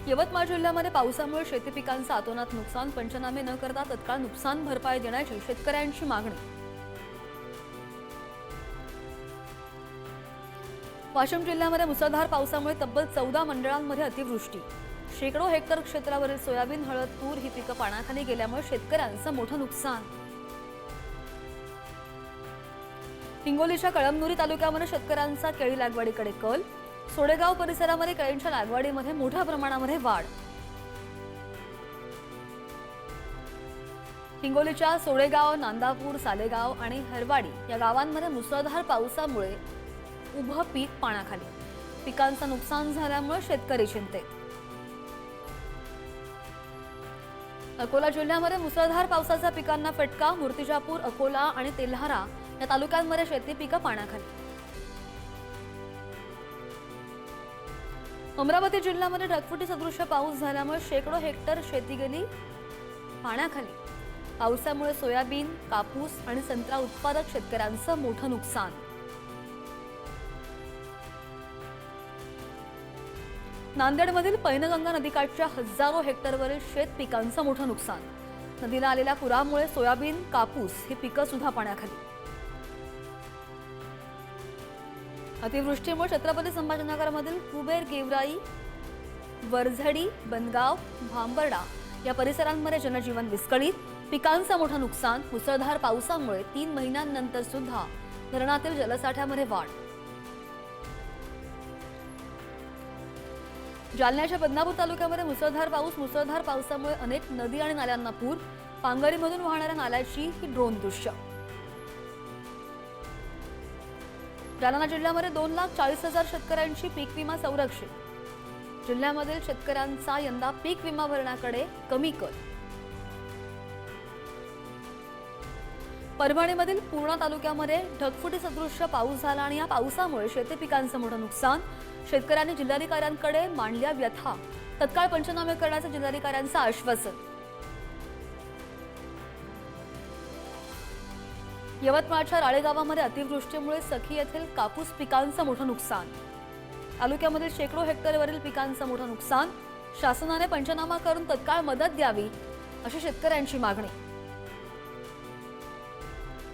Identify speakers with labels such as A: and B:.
A: यवतमाळ जिल्ह्यामध्ये पावसामुळे शेती पिकांचं अतोनात नुकसान, पंचनामे न करता तत्काळ नुकसान भरपाई देण्याची शेतकऱ्यांची मागणी। वाशिम जिल्ह्यामध्ये मुसळधार पावसामुळे तब्बल 14 मंडळांमध्ये अतिवृष्टी, शेकडो हेक्टर क्षेत्रावरील सोयाबीन, हळद, तूर ही पिकं पाण्याखाली गेल्यामुळे शेतकऱ्यांचं मोठं नुकसान। हिंगोलीच्या कळमनुरी तालुक्यामध्ये शेतकऱ्यांचा केळी लागवडीकडे कल, सोडेगाव परिसरामध्ये केळींच्या लागवडीमध्ये मोठ्या प्रमाणामध्ये वाढ। हिंगोलीच्या सोडेगाव, नांदापूर, सालेगाव आणि हरवाडी या गावांमध्ये मुसळधार पावसामुळे उभं पीक पाण्याखाली, पिकांचं नुकसान झाल्यामुळे शेतकरी चिंतेत। अकोला जिल्ह्यामध्ये मुसळधार पावसाचा पिकांना फटका, मूर्तिजापूर, अकोला आणि तेल्हारा या तालुक्यांमध्ये शेती पिकं पाण्याखाली। अमरावती जिल्ह्यामध्ये ढगफुटी सदृश्य पाऊस झाल्यामुळे शेकडो हेक्टर शेती गेली पाण्याखाली, पावसामुळे सोयाबीन, कापूस आणि संत्रा उत्पादक शेतकऱ्यांचं मोठं नुकसान। नांदेडमधील पैनगंगा नदीकाठच्या हजारो हेक्टरवरील शेत पिकांचं मोठं नुकसान, नदीला आलेल्या पुरामुळे सोयाबीन, कापूस ही पिकं सुद्धा पाण्याखाली। अतिवृष्टीमुळे छत्रपती संभाजीनगरमधील कुबेर, गेवराई, वरझडी, बनगाव, भांबर्डा या परिसरांमध्ये जनजीवन विस्कळीत, पिकांचं मोठं नुकसान। मुसळधार पावसामुळे 3 महिन्यांनंतर सुद्धा धरणातील जलसाठ्यामध्ये वाढ। जालन्याच्या बदनापूर तालुक्यामध्ये मुसळधार पावसामुळे अनेक नदी आणि नाल्यांना पूर, पांगरीमधून वाहणाऱ्या नाल्याची ही ड्रोन दृश्य। जालना जिल्ह्यामध्ये 2,40,000 शेतकऱ्यांची पीक विमा संरक्षित, जिल्ह्यामधील शेतकऱ्यांचा यंदा पीक विमा भरण्याकडे कमी कल। परभणीमधील पूर्णा तालुक्यामध्ये ढगफुटी सदृश्य पाऊस झाला आणि या पावसामुळे शेती पिकांचं मोठं नुकसान, शेतकऱ्यांनी जिल्हाधिकाऱ्यांकडे मांडल्या व्यथा, तत्काळ पंचनामे करण्याचं जिल्हाधिकाऱ्यांचं आश्वासन। यवतमाळच्या राळेगावामध्ये अतिवृष्टीमुळे सखी येथील कापूस पिकांचं मोठं नुकसान, तालुक्यामधील शेकडो हेक्टरवरील पिकांचं मोठं नुकसान, शासनाने पंचनामा करून तत्काळ मदत द्यावी अशी शेतकऱ्यांची मागणी।